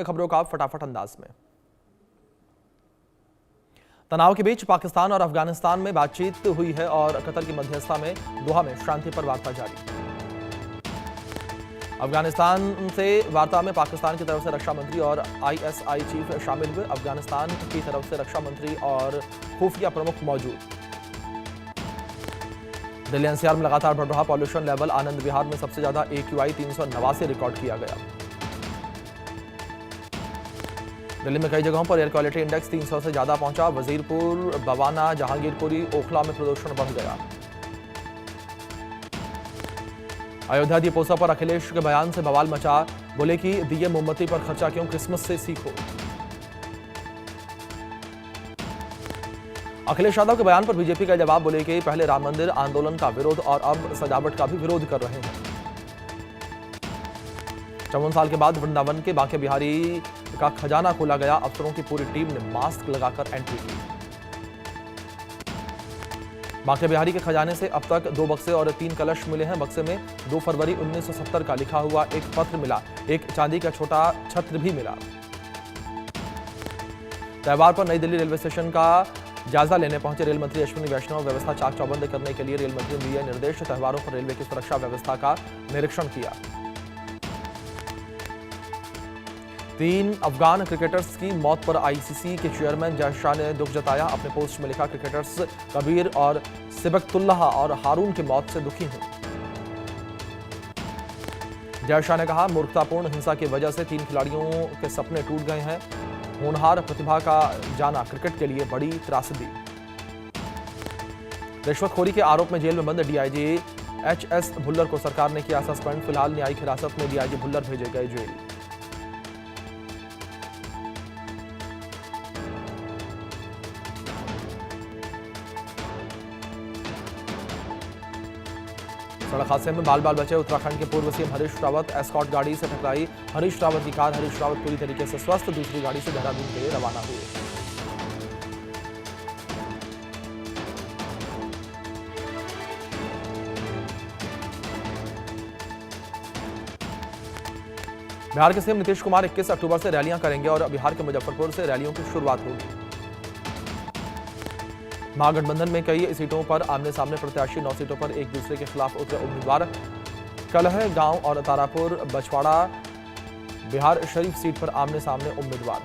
खबरों का फटाफट अंदाज में। तनाव के बीच पाकिस्तान और अफगानिस्तान में बातचीत हुई है और कतर की मध्यस्थता में दोहा में शांति पर वार्ता जारी। अफगानिस्तान से वार्ता में पाकिस्तान की तरफ से रक्षा मंत्री और आईएसआई चीफ शामिल हुए। अफगानिस्तान की तरफ से रक्षा मंत्री और खुफिया प्रमुख मौजूद। दिल्ली एनसीआर में लगातार बढ़ रहा पॉल्यूशन लेवल। आनंद विहार में सबसे ज्यादा AQI 389 रिकॉर्ड किया गया। दिल्ली में कई जगहों पर एयर क्वालिटी इंडेक्स 300 से ज्यादा पहुंचा। वजीरपुर, बवाना, जहांगीरपुरी, ओखला में प्रदूषण बढ़ गया। अयोध्या दीपोत्सव पर अखिलेश के बयान से बवाल मचा। बोले कि दिए मोमबत्ती पर खर्चा क्यों, क्रिसमस से सीखो। अखिलेश यादव के बयान पर बीजेपी का जवाब। बोले कि पहले राम मंदिर आंदोलन का विरोध और अब सजावट का भी विरोध कर रहे हैं। 54 साल के बाद वृंदावन के बांके बिहारी का खजाना खोला गया। अफसरों की पूरी टीम ने मास्क लगाकर एंट्री की। बांके बिहारी के खजाने से अब तक 2 बक्से और 3 कलश मिले हैं। बक्से में 2 फरवरी 1970 का लिखा हुआ एक पत्र मिला। एक चांदी का छोटा छत्र भी मिला। त्योहार पर नई दिल्ली रेलवे स्टेशन का जायजा लेने पहुंचे रेल मंत्री अश्विनी वैष्णव। व्यवस्था चाक चौबंद करने के लिए रेल मंत्री ने दिए निर्देश। त्योहारों पर रेलवे की सुरक्षा व्यवस्था का निरीक्षण किया। 3 अफगान क्रिकेटर्स की मौत पर आईसीसी के चेयरमैन जय शाह ने दुख जताया। अपने पोस्ट में लिखा, क्रिकेटर्स कबीर और सिबकतुल्लाह और हारून की मौत से दुखी हूं। जय शाह ने कहा, मूर्खतापूर्ण हिंसा की वजह से 3 खिलाड़ियों के सपने टूट गए हैं। होनहार प्रतिभा का जाना क्रिकेट के लिए बड़ी त्रासदी। रिश्वतखोरी के आरोप में जेल में बंद डीआईजी एचएस भुल्लर को सरकार ने किया सस्पेंड। फिलहाल न्यायिक हिरासत में डीआईजी भुल्लर भेजे गए जेल। सड़क हादसे में बाल बाल बचे उत्तराखंड के पूर्व सीएम हरीश रावत। एस्कॉर्ट गाड़ी से टकराई हरीश रावत की कार। हरीश रावत पूरी तरीके से स्वस्थ। दूसरी गाड़ी से देहरादून के लिए रवाना हुए। बिहार के सीएम नीतीश कुमार 21 अक्टूबर से रैलियां करेंगे और बिहार के मुजफ्फरपुर से रैलियों की शुरुआत होगी। महागठबंधन में कई सीटों पर आमने सामने प्रत्याशी। 9 सीटों पर एक दूसरे के खिलाफ उतरे उम्मीदवार। कलह गांव और तारापुर, बछवाड़ा, बिहार शरीफ सीट पर आमने सामने उम्मीदवार।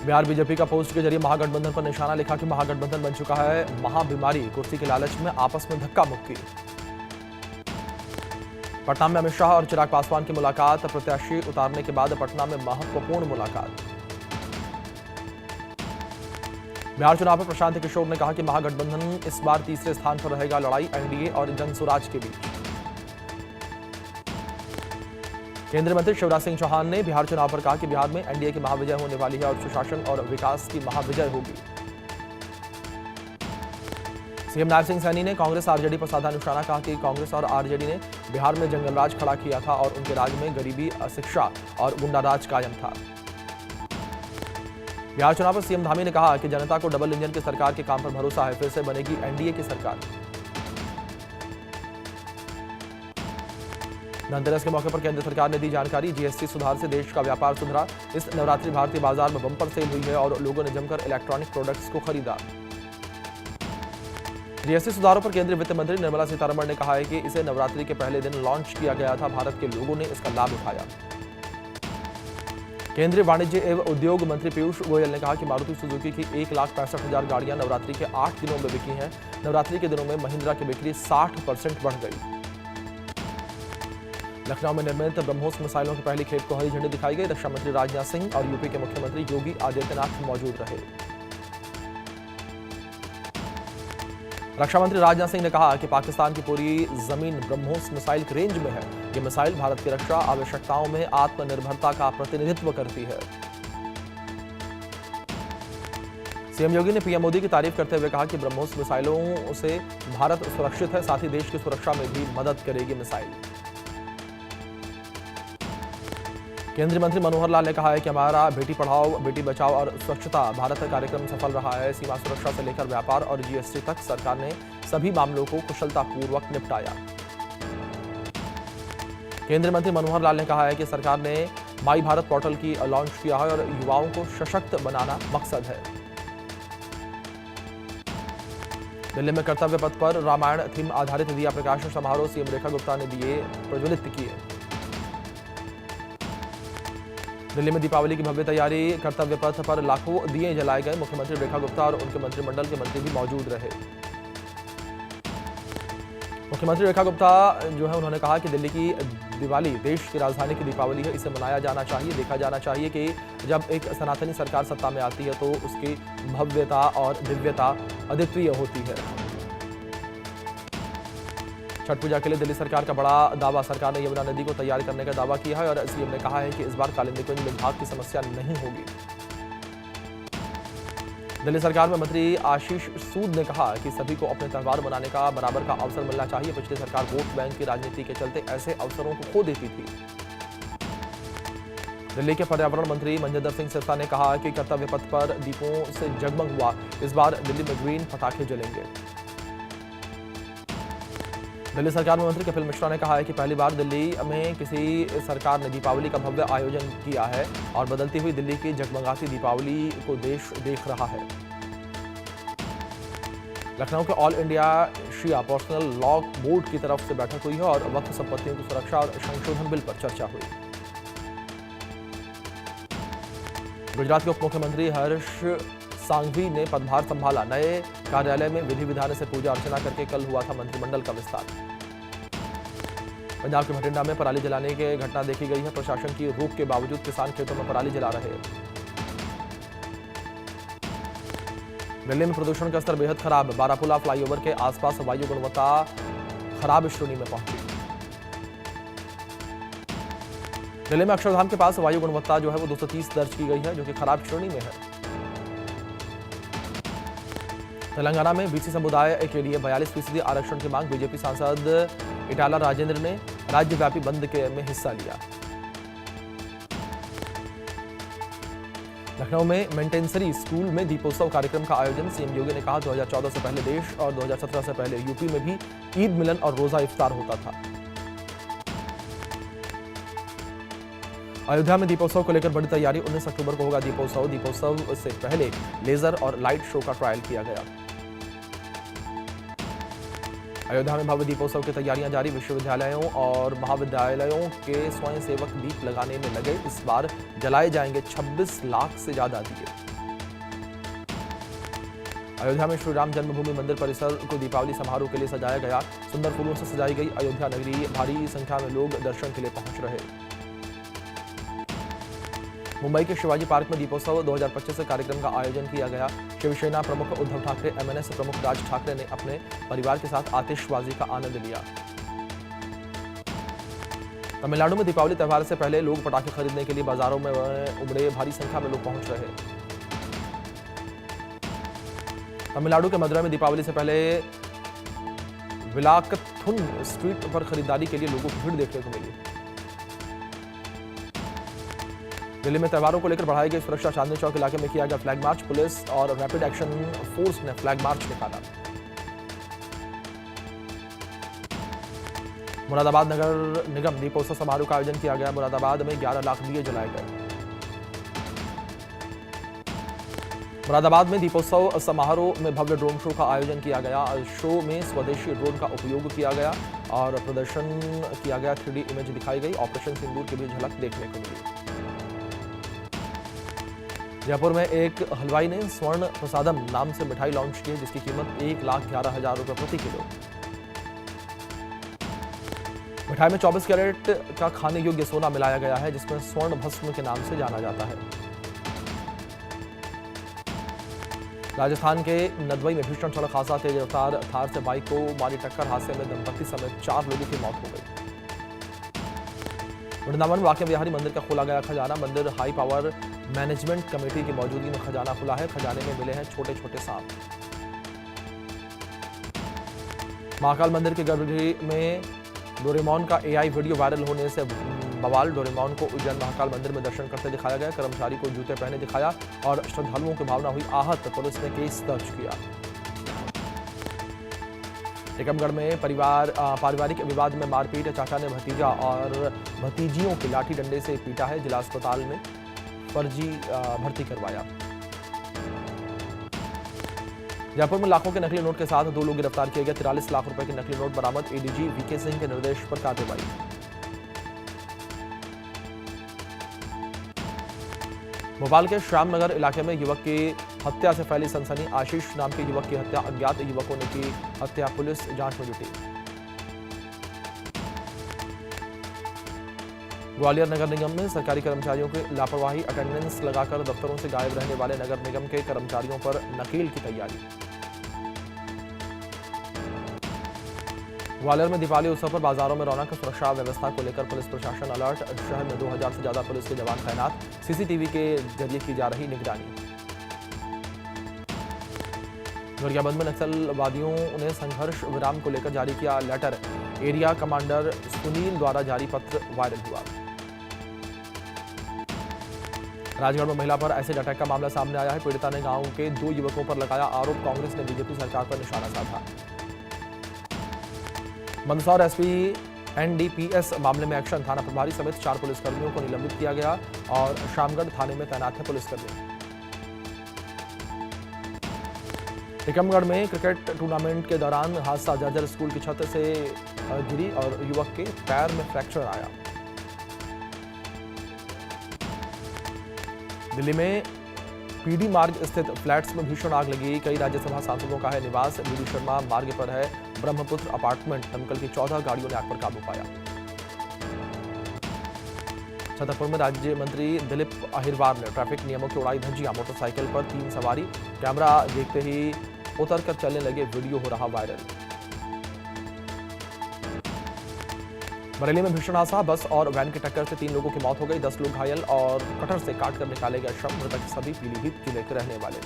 बिहार बीजेपी का पोस्ट के जरिए महागठबंधन पर निशाना। लिखा कि महागठबंधन बन चुका है महाबीमारी। कुर्सी के लालच में आपस में धक्का मुक्की। पटना में अमित शाह और चिराग पासवान की मुलाकात। प्रत्याशी उतारने के बाद पटना में महत्वपूर्ण मुलाकात। बिहार चुनाव पर प्रशांत किशोर ने कहा कि महागठबंधन इस बार तीसरे स्थान पर रहेगा। लड़ाई एनडीए और जनसुराज के बीच। केंद्रीय मंत्री शिवराज सिंह चौहान ने बिहार चुनाव पर कहा कि बिहार में एनडीए की महाविजय होने वाली है और सुशासन और विकास की महाविजय होगी। सीएम नायब सिंह सैनी ने कांग्रेस आरजेडी पर साधा निशाना। कहा कि कांग्रेस और आरजेडी ने बिहार में जंगलराज खड़ा किया था और उनके राज में गरीबी, अशिक्षा और गुंडाराज कायम था। बिहार चुनाव पर सीएम धामी ने कहा कि जनता को डबल इंजन की सरकार के काम पर भरोसा है। फिर से बनेगी एनडीए की सरकार। धनतेरस के मौके पर केंद्र सरकार ने दी जानकारी। जीएसटी सुधार से देश का व्यापार सुधरा। इस नवरात्रि भारतीय बाजार में बम्पर सेल हुई है और लोगों ने जमकर इलेक्ट्रॉनिक प्रोडक्ट्स को खरीदा। जीएसटी सुधारों पर केंद्रीय वित्त मंत्री निर्मला सीतारमण ने कहा है कि इसे नवरात्रि के पहले दिन लॉन्च किया गया था। भारत के लोगों ने इसका लाभ उठाया। केंद्रीय वाणिज्य एवं उद्योग मंत्री पीयूष गोयल ने कहा कि मारुति सुजुकी की 1,65,000 गाड़ियां नवरात्रि के 8 दिनों में बिकी हैं। नवरात्रि के दिनों में महिंद्रा की बिक्री 60% बढ़ गई। लखनऊ में निर्मित ब्रह्मोस मिसाइलों की पहली खेप को हरी झंडी दिखाई गई। रक्षा मंत्री राजनाथ सिंह और यूपी के मुख्यमंत्री योगी आदित्यनाथ मौजूद रहे। रक्षा मंत्री राजनाथ सिंह ने कहा कि पाकिस्तान की पूरी जमीन ब्रह्मोस मिसाइल की रेंज में है। ये मिसाइल भारत की रक्षा आवश्यकताओं में आत्मनिर्भरता का प्रतिनिधित्व करती है। सीएम योगी ने पीएम मोदी की तारीफ करते हुए कहा कि ब्रह्मोस मिसाइलों से भारत सुरक्षित है, साथ ही देश की सुरक्षा में भी मदद करेगी मिसाइल। केंद्रीय मंत्री मनोहर लाल ने कहा है कि हमारा बेटी पढ़ाओ बेटी बचाओ और स्वच्छता भारत कार्यक्रम सफल रहा है। सीमा सुरक्षा से लेकर व्यापार और जीएसटी तक सरकार ने सभी मामलों को कुशलतापूर्वक निपटाया। केंद्रीय मंत्री मनोहर लाल ने कहा है कि सरकार ने माई भारत पोर्टल की लॉन्च किया है और युवाओं को सशक्त बनाना मकसद है। दिल्ली में कर्तव्य पथ पर रामायण थीम आधारित दिया प्रकाशन समारोह सीएम रेखा गुप्ता ने दिए प्रज्वलित किए। दिल्ली में दीपावली की भव्य तैयारी, कर्तव्य पथ पर लाखों दिए जलाए गए। मुख्यमंत्री रेखा गुप्ता और उनके मंत्रिमंडल के मंत्री भी मौजूद रहे। मुख्यमंत्री रेखा गुप्ता जो है उन्होंने कहा कि दिल्ली की दिवाली देश की राजधानी की दीपावली है, इसे मनाया जाना चाहिए। देखा जाना चाहिए कि जब एक सनातनी सरकार सत्ता में आती है तो उसकी भव्यता और दिव्यता अद्वितीय होती है। छठ पूजा के लिए दिल्ली सरकार का बड़ा दावा, सरकार ने यमुना नदी को तैयार करने का दावा किया है और सीएम ने कहा है कि इस बार कालिंदी में भाग की समस्या नहीं होगी। दिल्ली सरकार में मंत्री आशीष सूद ने कहा कि सभी को अपने त्योहार मनाने का बराबर का अवसर मिलना चाहिए। पिछली सरकार वोट बैंक की राजनीति के चलते ऐसे अवसरों को खो देती थी। दिल्ली के पर्यावरण मंत्री मनजिंदर सिंह सिरसा ने कहा कि कर्तव्य पथ पर दीपों से जगमग हुआ, इस बार दिल्ली में ग्रीन पटाखे जलेंगे। दिल्ली सरकार में मंत्री कपिल मिश्रा ने कहा है कि पहली बार दिल्ली में किसी सरकार ने दीपावली का भव्य आयोजन किया है और बदलती हुई दिल्ली की जगमगाती दीपावली को देश देख रहा है। लखनऊ के ऑल इंडिया शिया पर्सनल लॉ बोर्ड की तरफ से बैठक हुई है और वक्फ संपत्तियों की सुरक्षा और संशोधन बिल पर चर्चा हुई। गुजरात के उप मुख्यमंत्री हर्ष सांघवी ने पदभार संभाला। नए कार्यालय में विधि विधान से पूजा अर्चना करके कल हुआ था मंत्रिमंडल का विस्तार। पंजाब के भटिंडा में पराली जलाने की घटना देखी गई है। प्रशासन की रोक के बावजूद किसान खेतों में पराली जला रहे हैं। दिल्ली में प्रदूषण का स्तर बेहद खराब। बारापुला फ्लाईओवर के आसपास वायु गुणवत्ता खराब श्रेणी में पहुंची। दिल्ली में अक्षरधाम के पास वायु गुणवत्ता जो है वो 230 दर्ज की गई है, जो कि खराब श्रेणी में है। तेलंगाना में बीसी समुदाय के लिए 42% आरक्षण की मांग। बीजेपी सांसद इटाला राजेंद्र ने राज्यव्यापी बंद में हिस्सा लिया। लखनऊ में मेंटेंसरी स्कूल में दीपोत्सव कार्यक्रम का आयोजन। सीएम योगी ने कहा 2014 से पहले देश और 2017 से पहले यूपी में भी ईद मिलन और रोजा इफ्तार होता था। अयोध्या में दीपोत्सव को लेकर बड़ी तैयारी। 19 अक्टूबर को होगा दीपोत्सव। दीपोत्सव से पहले लेजर और लाइट शो का ट्रायल किया गया। अयोध्या में भव्य दीपोत्सव की तैयारियां जारी। विश्वविद्यालयों और महाविद्यालयों के स्वयंसेवक दीप लगाने में लगे। इस बार जलाए जाएंगे 26 लाख से ज्यादा दिए। अयोध्या में श्री राम जन्मभूमि मंदिर परिसर को दीपावली समारोह के लिए सजाया गया। सुंदर फूलों से सजाई गई अयोध्या नगरी। भारी संख्या में लोग दर्शन के लिए पहुंच रहे। मुंबई के शिवाजी पार्क में दीपोत्सव 2025 कार्यक्रम का आयोजन किया गया। शिवसेना प्रमुख उद्धव ठाकरे, एमएनएस प्रमुख राज ठाकरे ने अपने परिवार के साथ आतिशबाजी का आनंद लिया। तमिलनाडु में दीपावली त्योहार से पहले लोग पटाखे खरीदने के लिए बाजारों में उमड़े। भारी संख्या में लोग पहुंच रहे। तमिलनाडु के मदुरै में दीपावली से पहले विलाकथुन स्ट्रीट पर खरीदारी के लिए लोगों की भीड़ देखने को मिली। दिल्ली में त्योहारों को लेकर बढ़ाई गई सुरक्षा। चांदनी चौक इलाके में किया गया फ्लैग मार्च। पुलिस और रैपिड एक्शन फोर्स ने फ्लैग मार्च निकाला। मुरादाबाद नगर निगम दीपोत्सव समारोह का आयोजन किया गया। मुरादाबाद में 11 लाख दिए जलाए गए। मुरादाबाद में दीपोत्सव समारोह में भव्य ड्रोन शो का आयोजन किया गया। शो में स्वदेशी ड्रोन का उपयोग किया गया और प्रदर्शन किया गया। 3D इमेज दिखाई गई। ऑपरेशन सिंदूर की भी झलक देखने को मिली। जयपुर में एक हलवाई ने स्वर्ण प्रसादम नाम से मिठाई लॉन्च की, जिसकी कीमत 1,11,000 रुपए प्रति किलो। मिठाई में 24 कैरेट का खाने योग्य सोना मिलाया गया है, जिसमें स्वर्ण भस्म के नाम से जाना जाता है। राजस्थान के नदवई में भीषण सड़क हादसा। तेज रफ्तार थार से बाइक को मारी टक्कर। हादसे में दंपति समेत 4 लोगों की मौत हो गई। वृंदावन में वाकई बिहारी मंदिर का खोला गया खजाना। मंदिर हाई पावर मैनेजमेंट कमेटी की मौजूदगी में खजाना खुला है। खजाने में मिले हैं छोटे छोटे सांप। महाकाल मंदिर के गर्भगृह में डोरेमोन का एआई वीडियो वायरल होने से बवाल। डोरेमोन को उज्जैन महाकाल मंदिर में दर्शन करते दिखाया गया। कर्मचारी को जूते पहने दिखाया और श्रद्धालुओं की भावना हुई आहत। पुलिस ने केस दर्ज किया। टीकमगढ़ में पारिवारिक विवाद में मारपीट, चाचा ने भतीजा और भतीजियों के लाठी डंडे से पीटा है, जिला अस्पताल में फर्जी भर्ती करवाया। जयपुर में लाखों के नकली नोट के साथ 2 लोग गिरफ्तार किए गए, 43 लाख रुपए के नकली नोट बरामद, एडीजी वीके सिंह के निर्देश पर कार्रवाई। भोपाल के श्यामनगर इलाके में युवक की हत्या से फैली सनसनी, आशीष नाम के युवक की हत्या, अज्ञात युवकों ने की हत्या, पुलिस जांच में जुटी। ग्वालियर नगर निगम में सरकारी कर्मचारियों की लापरवाही, अटेंडेंस लगाकर दफ्तरों से गायब रहने वाले नगर निगम के कर्मचारियों पर नकेल की तैयारी। ग्वालियर में दीपावली उत्सव पर बाजारों में रौनक, सुरक्षा व्यवस्था को लेकर पुलिस प्रशासन अलर्ट, शहर में 2000 से ज्यादा पुलिस के जवान तैनात, सीसीटीवी के जरिए की जा रही निगरानी। गरियाबंद में नक्सलवादियों ने संघर्ष विराम को लेकर जारी किया लेटर, एरिया कमांडर सुनील द्वारा जारी पत्र वायरल हुआ। राजगढ़ में महिला पर एसिड अटैक का मामला सामने आया है, पीड़िता ने गांव के 2 युवकों पर लगाया आरोप, कांग्रेस ने बीजेपी सरकार पर निशाना साधा। मंदसौर एसपी एनडीपीएस मामले में एक्शन, थाना प्रभारी समेत 4 पुलिसकर्मियों को निलंबित किया गया और शामगढ़ थाने में तैनात है पुलिसकर्मी। टीकमगढ़ में क्रिकेट टूर्नामेंट के दौरान हादसा, जर्जर स्कूल की छत से गिरी और युवक के पैर में फ्रैक्चर आया। दिल्ली में पीडी मार्ग स्थित फ्लैट्स में भीषण आग लगी, कई राज्यसभा सांसदों का है निवास, बीडी शर्मा मार्ग पर है ब्रह्मपुत्र अपार्टमेंट, दमकल की 14 गाड़ियों ने आग पर काबू पाया। छतरपुर में राज्य मंत्री दिलीप अहिरवार ने ट्रैफिक नियमों की उड़ाई धज्जियां, मोटरसाइकिल पर 3 सवारी, कैमरा देखते ही उतरकर चलने लगे, वीडियो हो रहा वायरल। बरेली में भीषण हादसा, बस और वैन की टक्कर से 3 लोगों की मौत हो गई, 10 लोग घायल और कटर से काटकर निकाले गए शव, मृतक सभी पीलीभीत जिले के रहने वाले।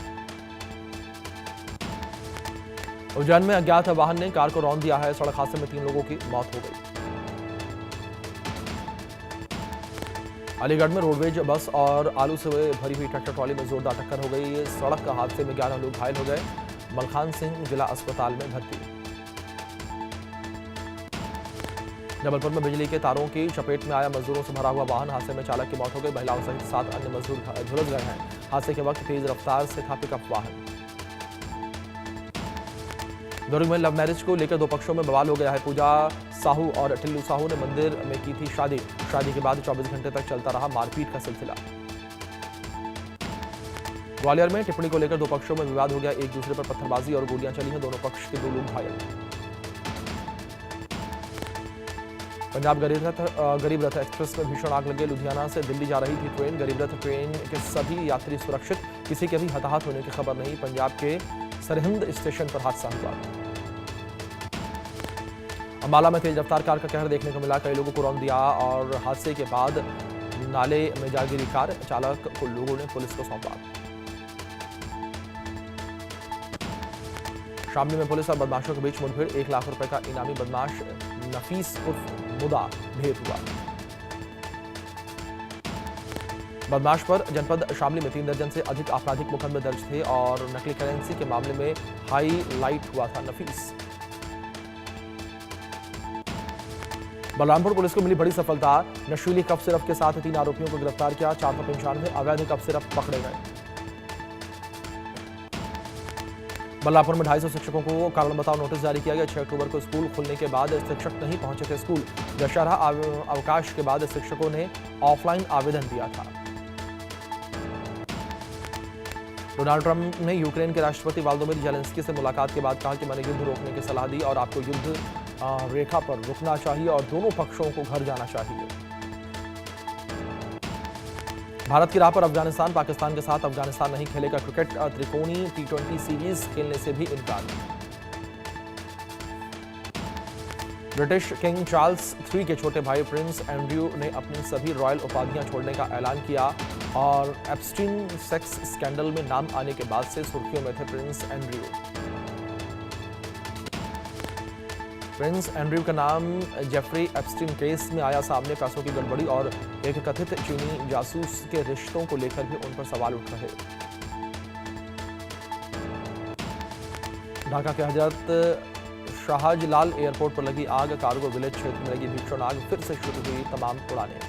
उज्जैन में अज्ञात वाहन ने कार को रौंद दिया है, सड़क हादसे में 3 लोगों की मौत हो गई। अलीगढ़ में रोडवेज बस और आलू से भरी हुई ट्रैक्टर ट्रॉली में जोरदार टक्कर हो गई, सड़क हादसे में 11 लोग घायल हो गए, मलखान सिंह जिला अस्पताल में भर्ती। जबलपुर में बिजली के तारों की चपेट में आया मजदूरों से भरा हुआ वाहन, हादसे में चालक की मौत हो गई, महिलाओं सहित 7 अन्य मजदूर झुलस गए हैं। हादसे के वक्त तेज रफ्तार से था पिकअप वाहन। दुर्ग में लव मैरिज को लेकर 2 पक्षों में बवाल हो गया है, पूजा साहू और टिल्लू साहू ने मंदिर में की थी शादी, शादी के बाद 24 घंटे तक चलता रहा मारपीट का सिलसिला। ग्वालियर में टिप्पणी को लेकर 2 पक्षों में विवाद हो गया, एक दूसरे पर पत्थरबाजी और गोलियां चली हैं, दोनों पक्ष के 2 लोग घायल। पंजाब गरीब रथ एक्सप्रेस में भीषण आग लगे, लुधियाना से दिल्ली जा रही थी ट्रेन, गरीब रथ ट्रेन के सभी यात्री सुरक्षित, किसी के भी हताहत होने की खबर नहीं। पंजाब के सरहिंद स्टेशन पर हादसा हुआ। अंबाला में तेज रफ्तार कार का कहर देखने को मिला, कई लोगों को रौंद दिया और हादसे के बाद नाले में जा गिरी कार, चालक को लोगों ने पुलिस को सौंपा। शामली में पुलिस और बदमाशों के बीच मुठभेड़, 1 लाख रुपए का इनामी बदमाश नफीस उर्फ मुदा ढेर हुआ। बदमाश पर जनपद शामली में 3 दर्जन से अधिक आपराधिक मुकदमे दर्ज थे और नकली करेंसी के मामले में हाईलाइट हुआ था नफीस। बलरामपुर पुलिस को मिली बड़ी सफलता, नशीली कफ सिरप के साथ 3 आरोपियों को गिरफ्तार किया, 495 अवैध कफ सिरप पकड़े गए। बल्लापुर में 250 शिक्षकों को कारण बताओ नोटिस जारी किया गया, 6 अक्टूबर को स्कूल खुलने के बाद शिक्षक नहीं पहुंचे थे स्कूल, दशहरा अवकाश के बाद शिक्षकों ने ऑफलाइन आवेदन दिया था। डोनाल्ड ट्रंप ने यूक्रेन के राष्ट्रपति व्लादिमीर ज़ेलेंस्की से मुलाकात के बाद कहा कि मैंने युद्ध रोकने की सलाह दी और आपको युद्ध रेखा पर रुकना चाहिए और दोनों पक्षों को घर जाना चाहिए। भारत की राह पर अफगानिस्तान, पाकिस्तान के साथ अफगानिस्तान नहीं खेलेगा क्रिकेट त्रिकोणीय T20 सीरीज खेलने से भी इनकार। ब्रिटिश किंग चार्ल्स III के छोटे भाई प्रिंस एंड्रयू ने अपनी सभी रॉयल उपाधियां छोड़ने का ऐलान किया और एप्स्टीन सेक्स स्कैंडल में नाम आने के बाद से सुर्खियों में थे प्रिंस एंड्रयू। प्रिंस एंड्रयू का नाम जेफरी एप्स्टीन केस में आया सामने, पैसों की गड़बड़ी और एक कथित चीनी जासूस के रिश्तों को लेकर भी उन पर सवाल उठ रहे। ढाका के हजरत शाहजलाल एयरपोर्ट पर लगी आग, कार्गो विलेज क्षेत्र में लगी भीषण आग, फिर से शुरू हुई तमाम उड़ानें।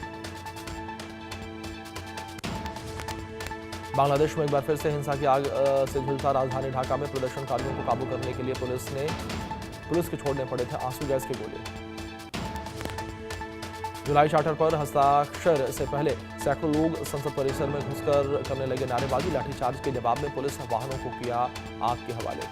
बांग्लादेश में एक बार फिर से हिंसा की आग से झुलसा राजधानी ढाका में प्रदर्शनकारियों को काबू करने के लिए पुलिस के छोड़ने पड़े थे आंसू गैस के गोले। जुलाई चार्टर पर हस्ताक्षर से पहले सैकड़ों लोग संसद परिसर में घुसकर करने लगे नारेबाजी, लाठीचार्ज के जवाब में पुलिस वाहनों को किया आग के हवाले।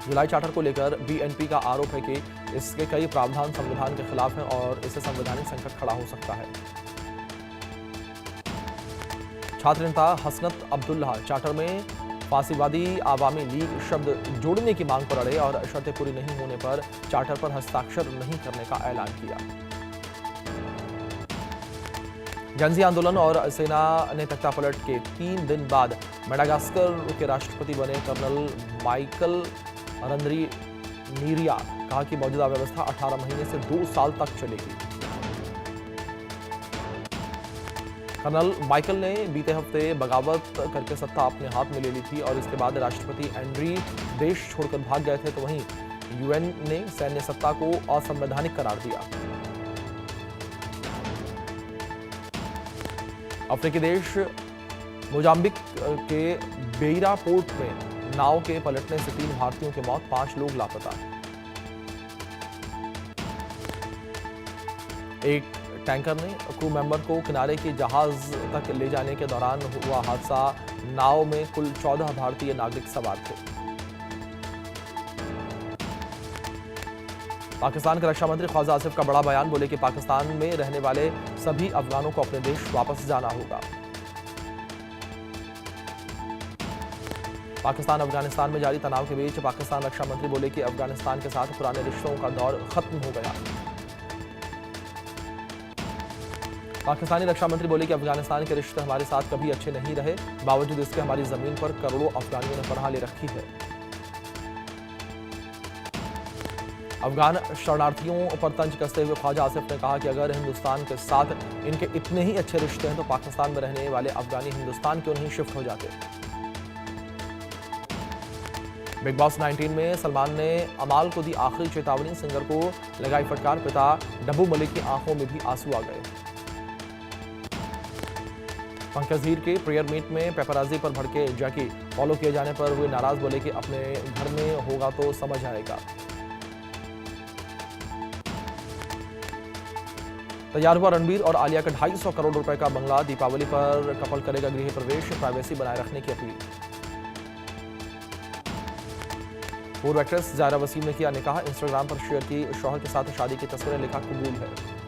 जुलाई चार्टर को लेकर बीएनपी का आरोप है कि इसके कई प्रावधान संविधान के खिलाफ हैं और इससे संवैधानिक संकट खड़ा हो सकता है। छात्र नेता हसनत अब्दुल्ला चार्टर में फासीवादी आवामी लीग शब्द जोड़ने की मांग पर अड़े और शर्तें पूरी नहीं होने पर चार्टर पर हस्ताक्षर नहीं करने का ऐलान किया। जनजी आंदोलन और सेना ने तख्तापलट के 3 दिन बाद मेडागास्कर के राष्ट्रपति बने कर्नल माइकल रंद्रीनीरिया कहा कि मौजूदा व्यवस्था 18 महीने से 2 साल तक चलेगी। कर्नल माइकल ने बीते हफ्ते बगावत करके सत्ता अपने हाथ में ले ली थी और इसके बाद राष्ट्रपति एंड्री देश छोड़कर भाग गए थे, तो वहीं यूएन ने सैन्य सत्ता को असंवैधानिक करार दिया। अफ्रीकी देश मोजाम्बिक के बेइरा पोर्ट में नाव के पलटने से 3 भारतीयों की मौत, 5 लोग लापता। एक टैंकर ने क्रू मेंबर को किनारे के जहाज तक ले जाने के दौरान हुआ हादसा, नाव में कुल 14 भारतीय नागरिक सवार थे। पाकिस्तान के रक्षा मंत्री ख्वाजा आसिफ का बड़ा बयान, बोले कि पाकिस्तान में रहने वाले सभी अफगानों को अपने देश वापस जाना होगा। पाकिस्तान अफगानिस्तान में जारी तनाव के बीच पाकिस्तान रक्षा मंत्री बोले कि अफगानिस्तान के साथ पुराने रिश्तों का दौर खत्म हो गया। पाकिस्तानी रक्षा मंत्री बोले कि अफगानिस्तान के रिश्ते हमारे साथ कभी अच्छे नहीं रहे, बावजूद इसके हमारी जमीन पर करोड़ों अफगानियों ने पनाह ले रखी है। अफगान शरणार्थियों पर तंज कसते हुए ख्वाजा आसिफ ने कहा कि अगर हिंदुस्तान के साथ इनके इतने ही अच्छे रिश्ते हैं तो पाकिस्तान में रहने वाले अफगानी हिंदुस्तान क्यों नहीं शिफ्ट हो जाते। बिग बॉस 19 में सलमान ने अमाल को दी आखिरी चेतावनी, सिंगर को लगाई फटकार, पिता डब्बू मलिक की आंखों में भी आंसू आ गए। पंकज हीर के प्रेयर मीट में पेपराजी पर भड़के जैकी, फॉलो किए जाने पर हुए नाराज, बोले कि अपने घर में होगा तो समझ आएगा। तैयार हुआ रणबीर और आलिया का 250 करोड़ रुपए का बंगला, दीपावली पर कपल करेगा गृह प्रवेश, प्राइवेसी बनाए रखने की अपील। पूर्व एक्ट्रेस जायरा वसीम ने किया निकाह, इंस्टाग्राम पर शेयर की शौहर के साथ शादी की तस्वीरें, लिखा कबूल है।